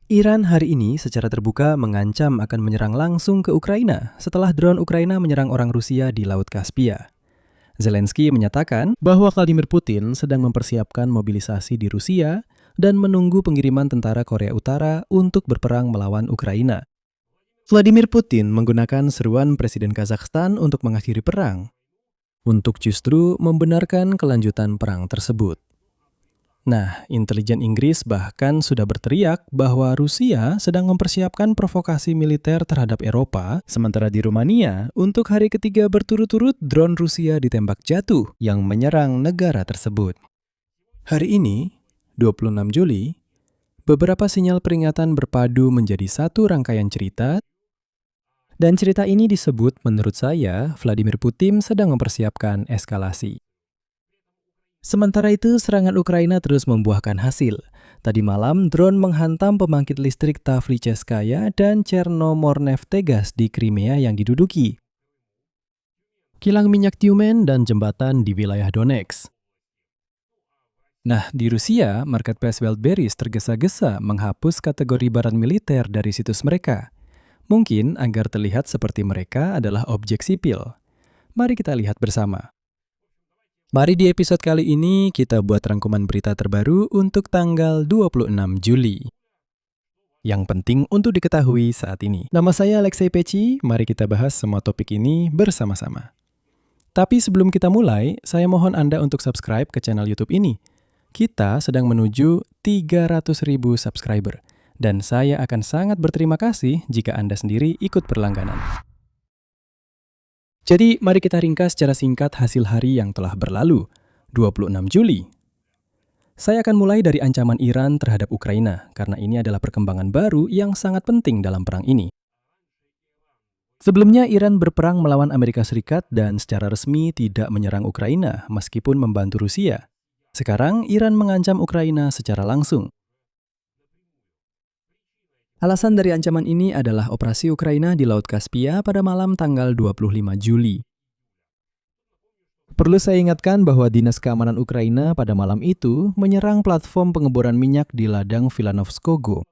Iran hari ini secara terbuka mengancam akan menyerang langsung ke Ukraina setelah drone Ukraina menyerang orang Rusia di Laut Kaspia. Zelensky menyatakan bahwa Vladimir Putin sedang mempersiapkan mobilisasi di Rusia dan menunggu pengiriman tentara Korea Utara untuk berperang melawan Ukraina. Vladimir Putin menggunakan seruan Presiden Kazakhstan untuk mengakhiri perang, untuk justru membenarkan kelanjutan perang tersebut. Nah, intelijen Inggris bahkan sudah berteriak bahwa Rusia sedang mempersiapkan provokasi militer terhadap Eropa, sementara di Rumania, untuk hari ketiga berturut-turut drone Rusia ditembak jatuh yang menyerang negara tersebut. Hari ini, 26 Juli, beberapa sinyal peringatan berpadu menjadi satu rangkaian cerita, dan cerita ini disebut menurut saya Vladimir Putin sedang mempersiapkan eskalasi. Sementara itu, serangan Ukraina terus membuahkan hasil. Tadi malam, drone menghantam pembangkit listrik Tavlicheskaya dan Chernomorneftegas di Crimea yang diduduki, kilang minyak Tyumen, dan jembatan di wilayah Donetsk. Nah, di Rusia, marketplace Wildberries tergesa-gesa menghapus kategori barang militer dari situs mereka. Mungkin agar terlihat seperti mereka adalah objek sipil. Mari kita lihat bersama. Mari di episode kali ini kita buat rangkuman berita terbaru untuk tanggal 26 Juli. Yang penting untuk diketahui saat ini. Nama saya Alexei Peci, mari kita bahas semua topik ini bersama-sama. Tapi sebelum kita mulai, saya mohon Anda untuk subscribe ke channel YouTube ini. Kita sedang menuju 300.000 subscriber, dan saya akan sangat berterima kasih jika Anda sendiri ikut berlangganan. Jadi, mari kita ringkas secara singkat hasil hari yang telah berlalu, 26 Juli. Saya akan mulai dari ancaman Iran terhadap Ukraina, karena ini adalah perkembangan baru yang sangat penting dalam perang ini. Sebelumnya, Iran berperang melawan Amerika Serikat dan secara resmi tidak menyerang Ukraina, meskipun membantu Rusia. Sekarang, Iran mengancam Ukraina secara langsung. Alasan dari ancaman ini adalah operasi Ukraina di Laut Kaspia pada malam tanggal 25 Juli. Perlu saya ingatkan bahwa Dinas Keamanan Ukraina pada malam itu menyerang platform pengeboran minyak di ladang Vilanovskogo,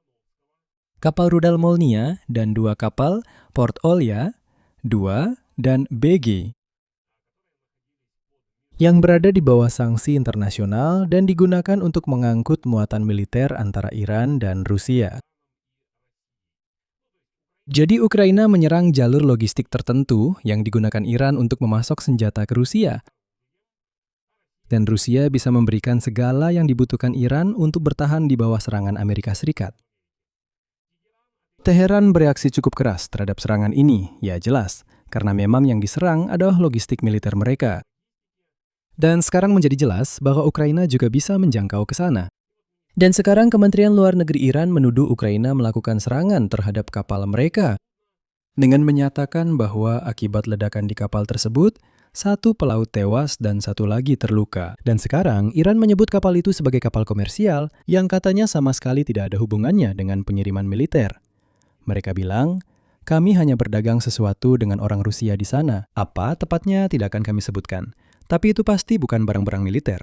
kapal rudal Molnia, dan dua kapal Port Olya 2 dan BG yang berada di bawah sanksi internasional dan digunakan untuk mengangkut muatan militer antara Iran dan Rusia. Jadi Ukraina menyerang jalur logistik tertentu yang digunakan Iran untuk memasok senjata ke Rusia. Dan Rusia bisa memberikan segala yang dibutuhkan Iran untuk bertahan di bawah serangan Amerika Serikat. Teheran bereaksi cukup keras terhadap serangan ini, ya jelas, karena memang yang diserang adalah logistik militer mereka. Dan sekarang menjadi jelas bahwa Ukraina juga bisa menjangkau ke sana. Dan sekarang Kementerian Luar Negeri Iran menuduh Ukraina melakukan serangan terhadap kapal mereka dengan menyatakan bahwa akibat ledakan di kapal tersebut, satu pelaut tewas dan satu lagi terluka. Dan sekarang Iran menyebut kapal itu sebagai kapal komersial yang katanya sama sekali tidak ada hubungannya dengan pengiriman militer. Mereka bilang, kami hanya berdagang sesuatu dengan orang Rusia di sana. Apa tepatnya tidak akan kami sebutkan. Tapi itu pasti bukan barang-barang militer.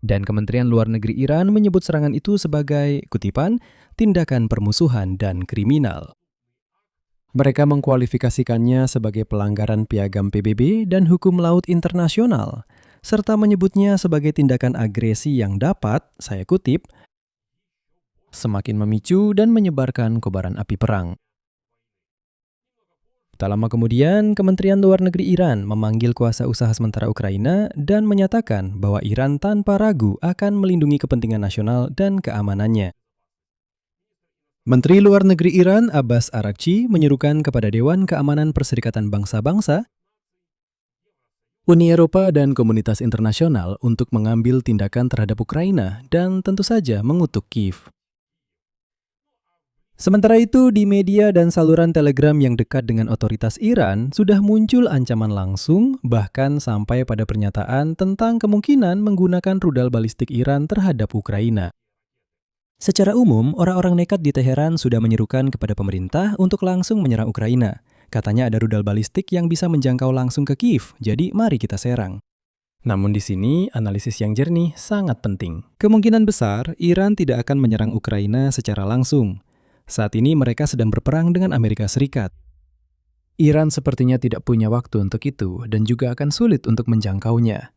Dan Kementerian Luar Negeri Iran menyebut serangan itu sebagai, kutipan, tindakan permusuhan dan kriminal. Mereka mengkualifikasikannya sebagai pelanggaran piagam PBB dan hukum laut internasional, serta menyebutnya sebagai tindakan agresi yang dapat, saya kutip, semakin memicu dan menyebarkan kobaran api perang. Tak lama kemudian, Kementerian Luar Negeri Iran memanggil kuasa usaha sementara Ukraina dan menyatakan bahwa Iran tanpa ragu akan melindungi kepentingan nasional dan keamanannya. Menteri Luar Negeri Iran Abbas Araghchi menyerukan kepada Dewan Keamanan Perserikatan Bangsa-Bangsa, Uni Eropa, dan komunitas internasional untuk mengambil tindakan terhadap Ukraina dan tentu saja mengutuk Kiev. Sementara itu, di media dan saluran Telegram yang dekat dengan otoritas Iran sudah muncul ancaman langsung, bahkan sampai pada pernyataan tentang kemungkinan menggunakan rudal balistik Iran terhadap Ukraina. Secara umum, orang-orang nekat di Teheran sudah menyerukan kepada pemerintah untuk langsung menyerang Ukraina. Katanya ada rudal balistik yang bisa menjangkau langsung ke Kiev, jadi mari kita serang. Namun di sini, analisis yang jernih sangat penting. Kemungkinan besar, Iran tidak akan menyerang Ukraina secara langsung. Saat ini mereka sedang berperang dengan Amerika Serikat. Iran sepertinya tidak punya waktu untuk itu dan juga akan sulit untuk menjangkaunya.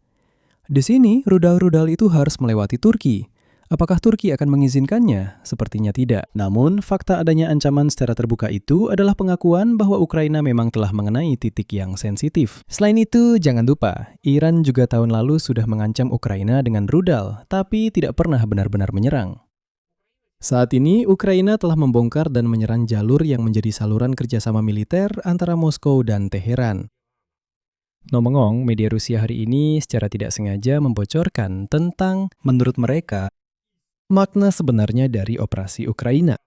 Di sini, rudal-rudal itu harus melewati Turki. Apakah Turki akan mengizinkannya? Sepertinya tidak. Namun, fakta adanya ancaman secara terbuka itu adalah pengakuan bahwa Ukraina memang telah mengenai titik yang sensitif. Selain itu, jangan lupa, Iran juga tahun lalu sudah mengancam Ukraina dengan rudal, tapi tidak pernah benar-benar menyerang. Saat ini, Ukraina telah membongkar dan menyerang jalur yang menjadi saluran kerjasama militer antara Moskow dan Teheran. Ngomong-ngomong, media Rusia hari ini secara tidak sengaja membocorkan tentang, menurut mereka, makna sebenarnya dari operasi Ukraina.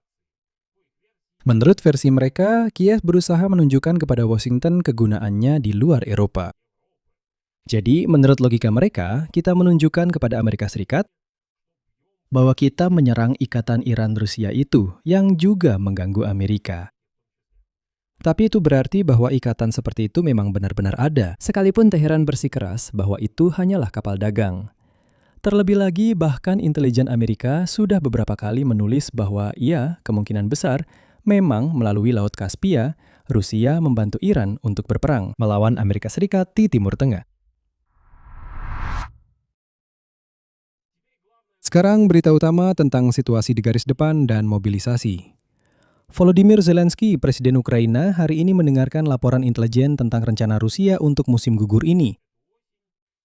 Menurut versi mereka, Kiev berusaha menunjukkan kepada Washington kegunaannya di luar Eropa. Jadi, menurut logika mereka, kita menunjukkan kepada Amerika Serikat bahwa kita menyerang ikatan Iran-Rusia itu yang juga mengganggu Amerika. Tapi itu berarti bahwa ikatan seperti itu memang benar-benar ada, sekalipun Teheran bersikeras bahwa itu hanyalah kapal dagang. Terlebih lagi, bahkan intelijen Amerika sudah beberapa kali menulis bahwa ya, kemungkinan besar, memang melalui Laut Kaspia, Rusia membantu Iran untuk berperang melawan Amerika Serikat di Timur Tengah. Sekarang berita utama tentang situasi di garis depan dan mobilisasi. Volodymyr Zelensky, Presiden Ukraina, hari ini mendengarkan laporan intelijen tentang rencana Rusia untuk musim gugur ini.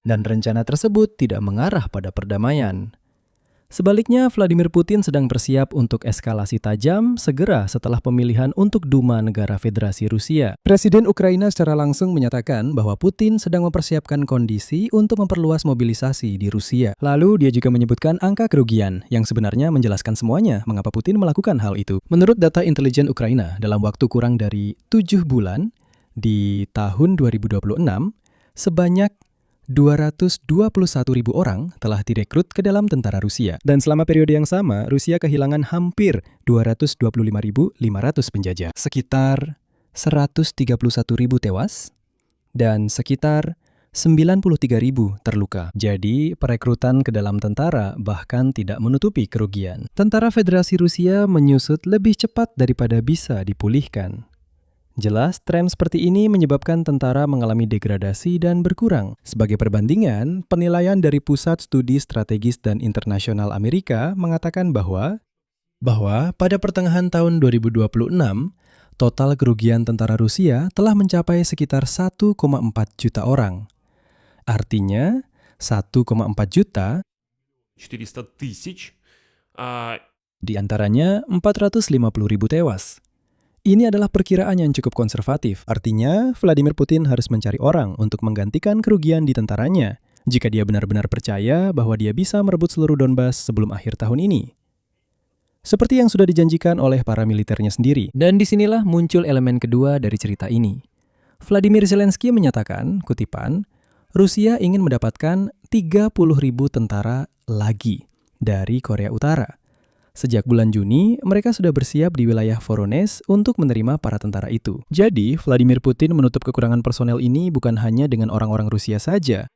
Dan rencana tersebut tidak mengarah pada perdamaian. Sebaliknya, Vladimir Putin sedang bersiap untuk eskalasi tajam segera setelah pemilihan untuk Duma Negara Federasi Rusia. Presiden Ukraina secara langsung menyatakan bahwa Putin sedang mempersiapkan kondisi untuk memperluas mobilisasi di Rusia. Lalu dia juga menyebutkan angka kerugian yang sebenarnya menjelaskan semuanya mengapa Putin melakukan hal itu. Menurut data intelijen Ukraina, dalam waktu kurang dari 7 bulan di tahun 2026, sebanyak 221.000 orang telah direkrut ke dalam tentara Rusia. Dan selama periode yang sama, Rusia kehilangan hampir 225.500 penjajah. Sekitar 131.000 tewas dan sekitar 93.000 terluka. Jadi, perekrutan ke dalam tentara bahkan tidak menutupi kerugian. Tentara Federasi Rusia menyusut lebih cepat daripada bisa dipulihkan. Jelas, tren seperti ini menyebabkan tentara mengalami degradasi dan berkurang. Sebagai perbandingan, penilaian dari Pusat Studi Strategis dan Internasional Amerika mengatakan bahwa pada pertengahan tahun 2026, total kerugian tentara Rusia telah mencapai sekitar 1,4 juta orang. Artinya, 1,4 juta, 400 000, di antaranya 450.000 tewas. Ini adalah perkiraan yang cukup konservatif. Artinya, Vladimir Putin harus mencari orang untuk menggantikan kerugian di tentaranya jika dia benar-benar percaya bahwa dia bisa merebut seluruh Donbas sebelum akhir tahun ini. Seperti yang sudah dijanjikan oleh para militernya sendiri. Dan disinilah muncul elemen kedua dari cerita ini. Vladimir Zelensky menyatakan, kutipan, Rusia ingin mendapatkan 30.000 tentara lagi dari Korea Utara. Sejak bulan Juni, mereka sudah bersiap di wilayah Voronezh untuk menerima para tentara itu. Jadi, Vladimir Putin menutup kekurangan personel ini bukan hanya dengan orang-orang Rusia saja,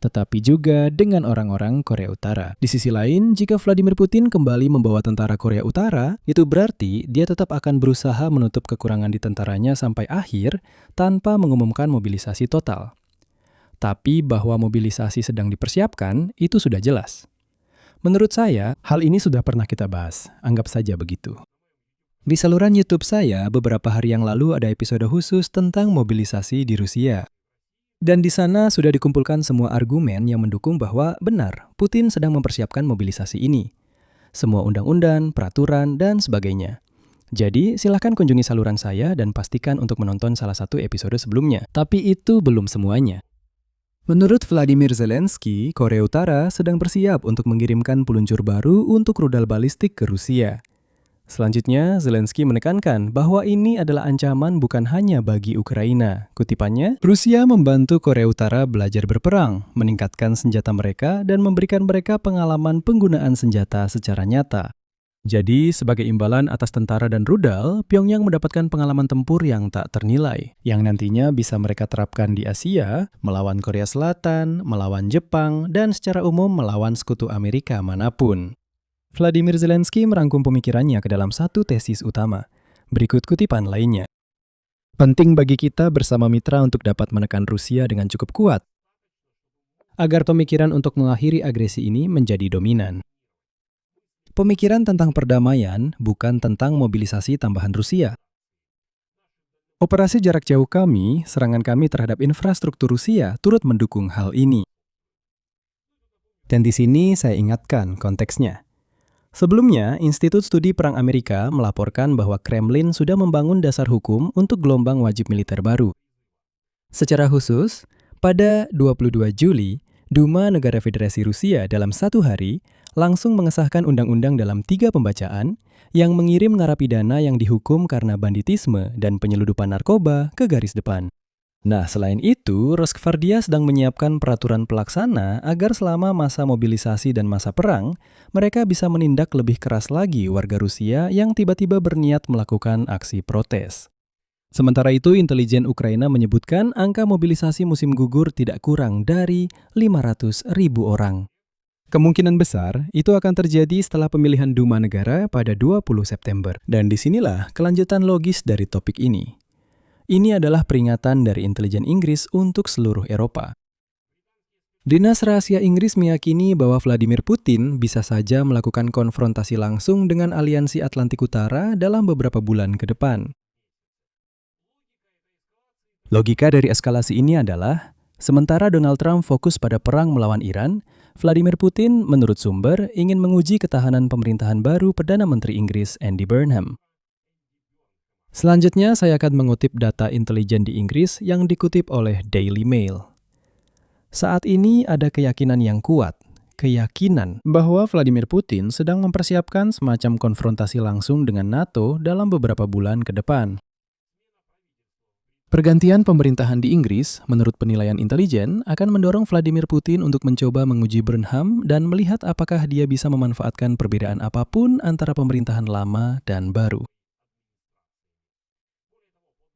tetapi juga dengan orang-orang Korea Utara. Di sisi lain, jika Vladimir Putin kembali membawa tentara Korea Utara, itu berarti dia tetap akan berusaha menutup kekurangan di tentaranya sampai akhir tanpa mengumumkan mobilisasi total. Tapi bahwa mobilisasi sedang dipersiapkan, itu sudah jelas. Menurut saya, hal ini sudah pernah kita bahas, anggap saja begitu. Di saluran YouTube saya, beberapa hari yang lalu ada episode khusus tentang mobilisasi di Rusia. Dan di sana sudah dikumpulkan semua argumen yang mendukung bahwa benar, Putin sedang mempersiapkan mobilisasi ini. Semua undang-undang, peraturan, dan sebagainya. Jadi, silahkan kunjungi saluran saya dan pastikan untuk menonton salah satu episode sebelumnya. Tapi itu belum semuanya. Menurut Vladimir Zelensky, Korea Utara sedang bersiap untuk mengirimkan peluncur baru untuk rudal balistik ke Rusia. Selanjutnya, Zelensky menekankan bahwa ini adalah ancaman bukan hanya bagi Ukraina. Kutipannya, Rusia membantu Korea Utara belajar berperang, meningkatkan senjata mereka, dan memberikan mereka pengalaman penggunaan senjata secara nyata. Jadi, sebagai imbalan atas tentara dan rudal, Pyongyang mendapatkan pengalaman tempur yang tak ternilai, yang nantinya bisa mereka terapkan di Asia, melawan Korea Selatan, melawan Jepang, dan secara umum melawan sekutu Amerika manapun. Vladimir Zelensky merangkum pemikirannya ke dalam satu tesis utama. Berikut kutipan lainnya. Penting bagi kita bersama mitra untuk dapat menekan Rusia dengan cukup kuat, agar pemikiran untuk mengakhiri agresi ini menjadi dominan. Pemikiran tentang perdamaian bukan tentang mobilisasi tambahan Rusia. Operasi jarak jauh kami, serangan kami terhadap infrastruktur Rusia turut mendukung hal ini. Dan di sini saya ingatkan konteksnya. Sebelumnya, Institut Studi Perang Amerika melaporkan bahwa Kremlin sudah membangun dasar hukum untuk gelombang wajib militer baru. Secara khusus, pada 22 Juli, Duma Negara Federasi Rusia dalam satu hari langsung mengesahkan undang-undang dalam 3 pembacaan yang mengirim narapidana yang dihukum karena banditisme dan penyeludupan narkoba ke garis depan. Nah, selain itu, Rosgvardia sedang menyiapkan peraturan pelaksana agar selama masa mobilisasi dan masa perang, mereka bisa menindak lebih keras lagi warga Rusia yang tiba-tiba berniat melakukan aksi protes. Sementara itu, intelijen Ukraina menyebutkan angka mobilisasi musim gugur tidak kurang dari 500.000 orang. Kemungkinan besar itu akan terjadi setelah pemilihan Duma Negara pada 20 September. Dan disinilah kelanjutan logis dari topik ini. Ini adalah peringatan dari intelijen Inggris untuk seluruh Eropa. Dinas Rahasia Inggris meyakini bahwa Vladimir Putin bisa saja melakukan konfrontasi langsung dengan Aliansi Atlantik Utara dalam beberapa bulan ke depan. Logika dari eskalasi ini adalah, sementara Donald Trump fokus pada perang melawan Iran, Vladimir Putin, menurut sumber, ingin menguji ketahanan pemerintahan baru Perdana Menteri Inggris Andy Burnham. Selanjutnya, saya akan mengutip data intelijen di Inggris yang dikutip oleh Daily Mail. Saat ini ada keyakinan yang kuat, keyakinan bahwa Vladimir Putin sedang mempersiapkan semacam konfrontasi langsung dengan NATO dalam beberapa bulan ke depan. Pergantian pemerintahan di Inggris, menurut penilaian intelijen, akan mendorong Vladimir Putin untuk mencoba menguji Burnham dan melihat apakah dia bisa memanfaatkan perbedaan apapun antara pemerintahan lama dan baru.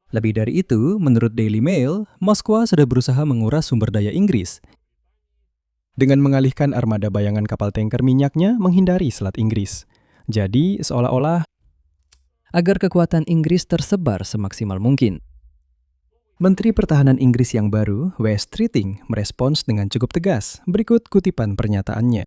Lebih dari itu, menurut Daily Mail, Moskwa sudah berusaha menguras sumber daya Inggris dengan mengalihkan armada bayangan kapal tanker minyaknya menghindari Selat Inggris. Jadi, seolah-olah agar kekuatan Inggris tersebar semaksimal mungkin. Menteri Pertahanan Inggris yang baru, Wes Streeting, merespons dengan cukup tegas. Berikut kutipan pernyataannya.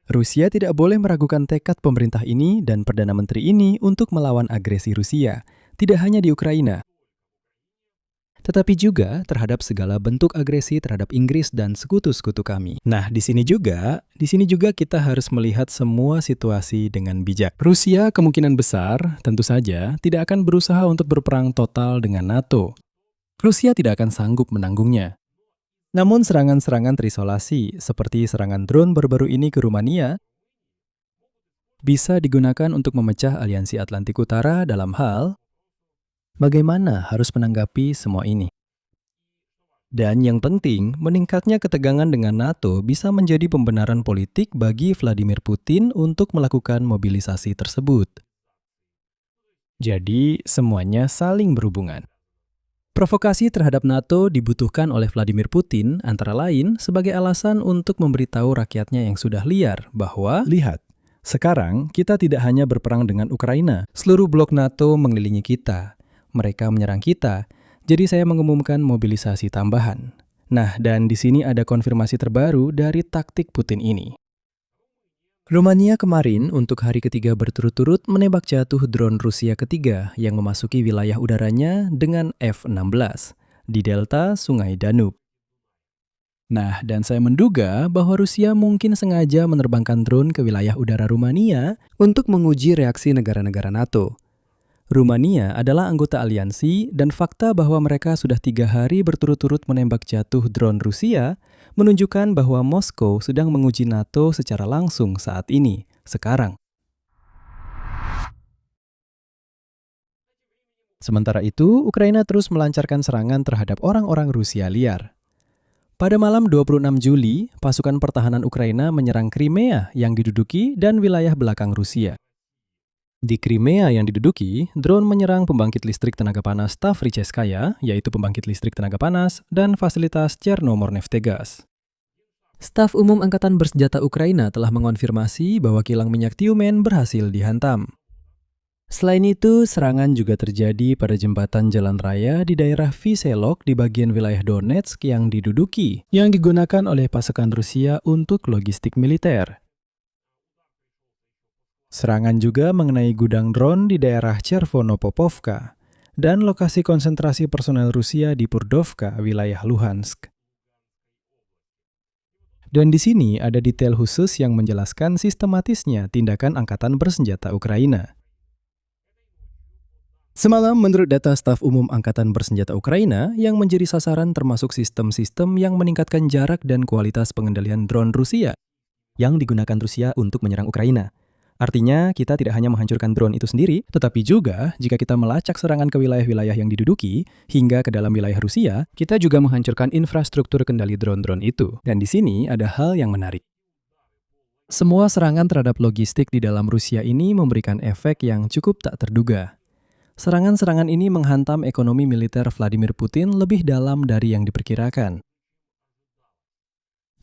Rusia tidak boleh meragukan tekad pemerintah ini dan Perdana Menteri ini untuk melawan agresi Rusia, tidak hanya di Ukraina, tetapi juga terhadap segala bentuk agresi terhadap Inggris dan sekutu-sekutu kami. Nah, di sini juga kita harus melihat semua situasi dengan bijak. Rusia kemungkinan besar, tentu saja, tidak akan berusaha untuk berperang total dengan NATO. Rusia tidak akan sanggup menanggungnya. Namun serangan-serangan terisolasi, seperti serangan drone baru-baru ini ke Rumania, bisa digunakan untuk memecah Aliansi Atlantik Utara dalam hal bagaimana harus menanggapi semua ini. Dan yang penting, meningkatnya ketegangan dengan NATO bisa menjadi pembenaran politik bagi Vladimir Putin untuk melakukan mobilisasi tersebut. Jadi, semuanya saling berhubungan. Provokasi terhadap NATO dibutuhkan oleh Vladimir Putin antara lain sebagai alasan untuk memberitahu rakyatnya yang sudah liar bahwa, lihat, sekarang kita tidak hanya berperang dengan Ukraina, seluruh blok NATO mengelilingi kita. Mereka menyerang kita, jadi saya mengumumkan mobilisasi tambahan. Nah, dan di sini ada konfirmasi terbaru dari taktik Putin ini. Rumania kemarin untuk hari ketiga berturut-turut menembak jatuh drone Rusia ketiga yang memasuki wilayah udaranya dengan F-16 di delta Sungai Danube. Nah, dan saya menduga bahwa Rusia mungkin sengaja menerbangkan drone ke wilayah udara Rumania untuk menguji reaksi negara-negara NATO. Rumania adalah anggota aliansi dan fakta bahwa mereka sudah 3 hari berturut-turut menembak jatuh drone Rusia menunjukkan bahwa Moskow sedang menguji NATO secara langsung saat ini, sekarang. Sementara itu, Ukraina terus melancarkan serangan terhadap orang-orang Rusia liar. Pada malam 26 Juli, pasukan pertahanan Ukraina menyerang Crimea yang diduduki dan wilayah belakang Rusia. Di Crimea yang diduduki, drone menyerang pembangkit listrik tenaga panas Tavricheskaya, yaitu pembangkit listrik tenaga panas, dan fasilitas Chernomorneftegas. Staf Umum Angkatan Bersenjata Ukraina telah mengonfirmasi bahwa kilang minyak Tyumen berhasil dihantam. Selain itu, serangan juga terjadi pada jembatan jalan raya di daerah Vyselok di bagian wilayah Donetsk yang diduduki, yang digunakan oleh pasukan Rusia untuk logistik militer. Serangan juga mengenai gudang drone di daerah Chervonopopovka dan lokasi konsentrasi personel Rusia di Purdovka, wilayah Luhansk. Dan di sini ada detail khusus yang menjelaskan sistematisnya tindakan Angkatan Bersenjata Ukraina. Semalam, menurut data Staf Umum Angkatan Bersenjata Ukraina, yang menjadi sasaran termasuk sistem-sistem yang meningkatkan jarak dan kualitas pengendalian drone Rusia yang digunakan Rusia untuk menyerang Ukraina. Artinya, kita tidak hanya menghancurkan drone itu sendiri, tetapi juga jika kita melacak serangan ke wilayah-wilayah yang diduduki hingga ke dalam wilayah Rusia, kita juga menghancurkan infrastruktur kendali drone-drone itu. Dan di sini ada hal yang menarik. Semua serangan terhadap logistik di dalam Rusia ini memberikan efek yang cukup tak terduga. Serangan-serangan ini menghantam ekonomi militer Vladimir Putin lebih dalam dari yang diperkirakan.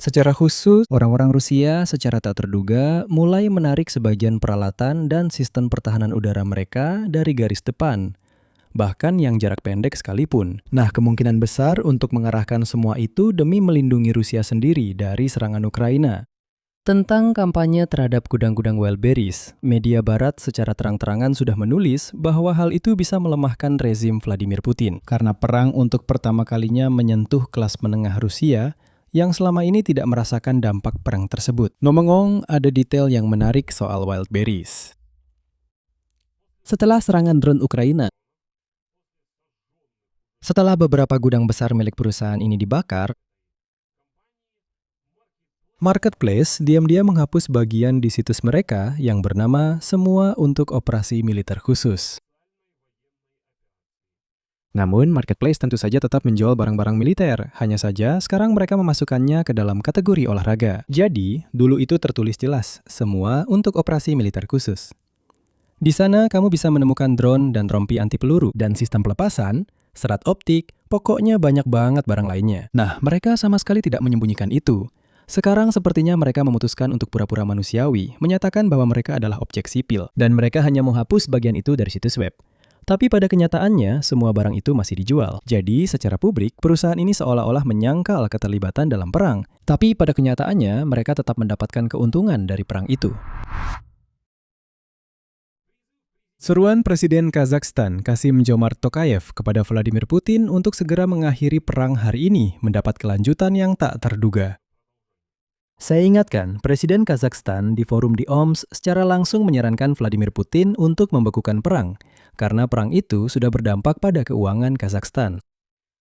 Secara khusus, orang-orang Rusia secara tak terduga mulai menarik sebagian peralatan dan sistem pertahanan udara mereka dari garis depan, bahkan yang jarak pendek sekalipun. Nah, kemungkinan besar untuk mengarahkan semua itu demi melindungi Rusia sendiri dari serangan Ukraina. Tentang kampanye terhadap gudang-gudang Wildberries, media barat secara terang-terangan sudah menulis bahwa hal itu bisa melemahkan rezim Vladimir Putin karena perang untuk pertama kalinya menyentuh kelas menengah Rusia yang selama ini tidak merasakan dampak perang tersebut. Ngomong-ngomong, ada detail yang menarik soal Wildberries. Setelah serangan drone Ukraina, setelah beberapa gudang besar milik perusahaan ini dibakar, Marketplace diam-diam menghapus bagian di situs mereka yang bernama Semua untuk Operasi Militer Khusus. Namun, Marketplace tentu saja tetap menjual barang-barang militer. Hanya saja, sekarang mereka memasukkannya ke dalam kategori olahraga. Jadi, dulu itu tertulis jelas, Semua untuk Operasi Militer Khusus. Di sana, kamu bisa menemukan drone dan rompi anti peluru dan sistem pelepasan, serat optik, pokoknya banyak banget barang lainnya. Nah, mereka sama sekali tidak menyembunyikan itu. Sekarang sepertinya mereka memutuskan untuk pura-pura manusiawi, menyatakan bahwa mereka adalah objek sipil, dan mereka hanya menghapus bagian itu dari situs web. Tapi pada kenyataannya, semua barang itu masih dijual. Jadi, secara publik, perusahaan ini seolah-olah menyangkal keterlibatan dalam perang. Tapi pada kenyataannya, mereka tetap mendapatkan keuntungan dari perang itu. Seruan Presiden Kazakhstan Kassym-Jomart Tokayev kepada Vladimir Putin untuk segera mengakhiri perang hari ini mendapat kelanjutan yang tak terduga. Saya ingatkan, Presiden Kazakhstan di forum di OMS secara langsung menyarankan Vladimir Putin untuk membekukan perang, karena perang itu sudah berdampak pada keuangan Kazakhstan.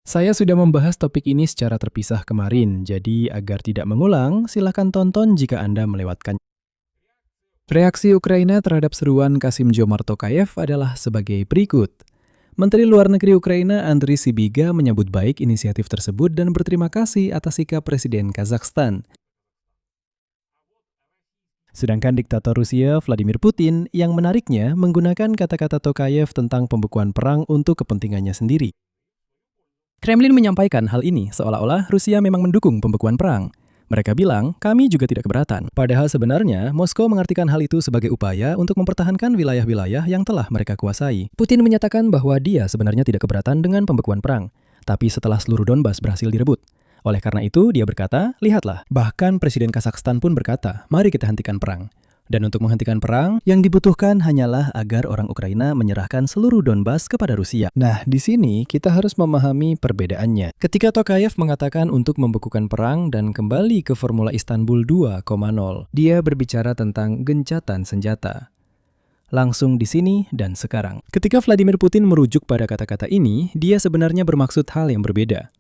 Saya sudah membahas topik ini secara terpisah kemarin, jadi agar tidak mengulang, silakan tonton jika Anda melewatkan. Reaksi Ukraina terhadap seruan Kassym-Jomart Tokayev adalah sebagai berikut. Menteri Luar Negeri Ukraina Andriy Sybiga menyambut baik inisiatif tersebut dan berterima kasih atas sikap Presiden Kazakhstan. Sedangkan diktator Rusia Vladimir Putin yang menariknya menggunakan kata-kata Tokayev tentang pembekuan perang untuk kepentingannya sendiri. Kremlin menyampaikan hal ini seolah-olah Rusia memang mendukung pembekuan perang. Mereka bilang, kami juga tidak keberatan. Padahal sebenarnya, Moskow mengartikan hal itu sebagai upaya untuk mempertahankan wilayah-wilayah yang telah mereka kuasai. Putin menyatakan bahwa dia sebenarnya tidak keberatan dengan pembekuan perang. Tapi setelah seluruh Donbas berhasil direbut. Oleh karena itu, dia berkata, lihatlah, bahkan Presiden Kazakhstan pun berkata, mari kita hentikan perang. Dan untuk menghentikan perang, yang dibutuhkan hanyalah agar orang Ukraina menyerahkan seluruh Donbas kepada Rusia. Nah, di sini kita harus memahami perbedaannya. Ketika Tokayev mengatakan untuk membekukan perang dan kembali ke Formula Istanbul 2,0, dia berbicara tentang gencatan senjata. Langsung di sini dan sekarang. Ketika Vladimir Putin merujuk pada kata-kata ini, dia sebenarnya bermaksud hal yang berbeda.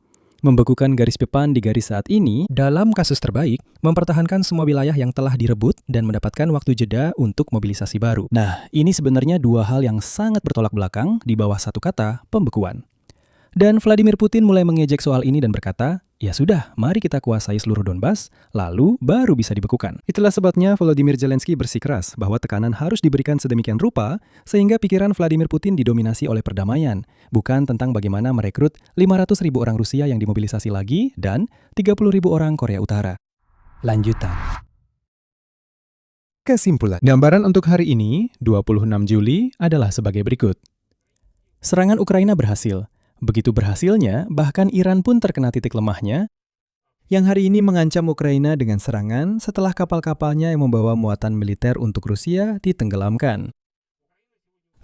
Membekukan garis depan di garis saat ini, dalam kasus terbaik, mempertahankan semua wilayah yang telah direbut dan mendapatkan waktu jeda untuk mobilisasi baru. Nah, ini sebenarnya dua hal yang sangat bertolak belakang di bawah satu kata, pembekuan. Dan Vladimir Putin mulai mengejek soal ini dan berkata, Ya sudah, mari kita kuasai seluruh Donbas, lalu baru bisa dibekukan. Itulah sebabnya Volodymyr Zelensky bersikeras bahwa tekanan harus diberikan sedemikian rupa sehingga pikiran Vladimir Putin didominasi oleh perdamaian, bukan tentang bagaimana merekrut 500.000 orang Rusia yang dimobilisasi lagi dan 30.000 orang Korea Utara. Lanjutan. Kesimpulan. Gambaran untuk hari ini, 26 Juli, adalah sebagai berikut. Serangan Ukraina berhasil. Begitu berhasilnya, bahkan Iran pun terkena titik lemahnya, yang hari ini mengancam Ukraina dengan serangan setelah kapal-kapalnya yang membawa muatan militer untuk Rusia ditenggelamkan.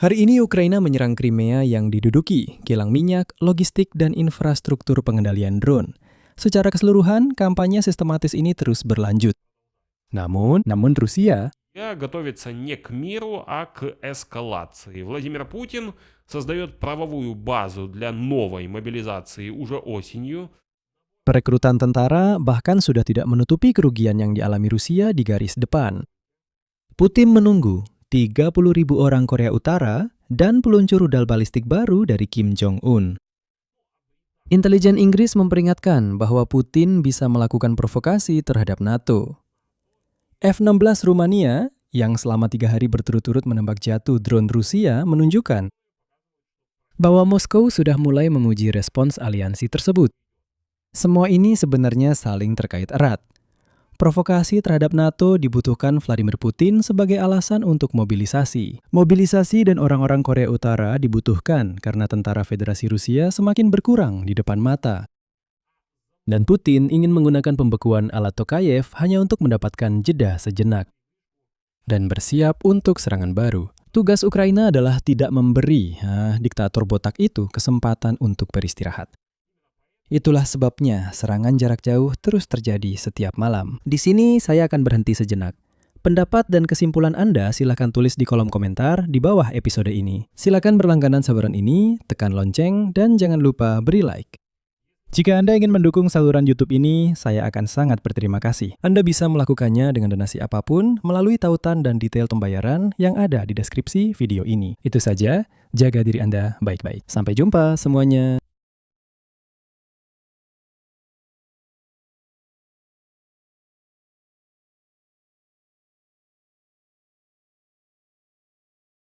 Hari ini Ukraina menyerang Crimea yang diduduki, kilang minyak, logistik, dan infrastruktur pengendalian drone. Secara keseluruhan, kampanye sistematis ini terus berlanjut. Namun Rusia готовится не к миру, а к эскалации. Владимир Путин создает правовую базу для новой мобилизации уже осенью. perekrutan tentara bahkan sudah tidak menutupi kerugian yang dialami Rusia di garis depan. Putin menunggu 30.000 orang Korea Utara dan peluncur rudal balistik baru dari Kim Jong-un. Intelijen Inggris memperingatkan bahwa Putin bisa melakukan provokasi terhadap NATO. F-16 Rumania yang selama 3 hari berturut-turut menembak jatuh drone Rusia menunjukkan bahwa Moskow sudah mulai menguji respons aliansi tersebut. Semua ini sebenarnya saling terkait erat. Provokasi terhadap NATO dibutuhkan Vladimir Putin sebagai alasan untuk mobilisasi. Mobilisasi dan orang-orang Korea Utara dibutuhkan karena tentara Federasi Rusia semakin berkurang di depan mata. Dan Putin ingin menggunakan pembekuan ala Tokayev hanya untuk mendapatkan jeda sejenak dan bersiap untuk serangan baru. Tugas Ukraina adalah tidak memberi diktator botak itu kesempatan untuk beristirahat. Itulah sebabnya serangan jarak jauh terus terjadi setiap malam. Di sini saya akan berhenti sejenak. Pendapat dan kesimpulan Anda silakan tulis di kolom komentar di bawah episode ini. Silakan berlangganan saluran ini, tekan lonceng, dan jangan lupa beri like. Jika Anda ingin mendukung saluran YouTube ini, saya akan sangat berterima kasih. Anda bisa melakukannya dengan donasi apapun melalui tautan dan detail pembayaran yang ada di deskripsi video ini. Itu saja, jaga diri Anda baik-baik. Sampai jumpa semuanya.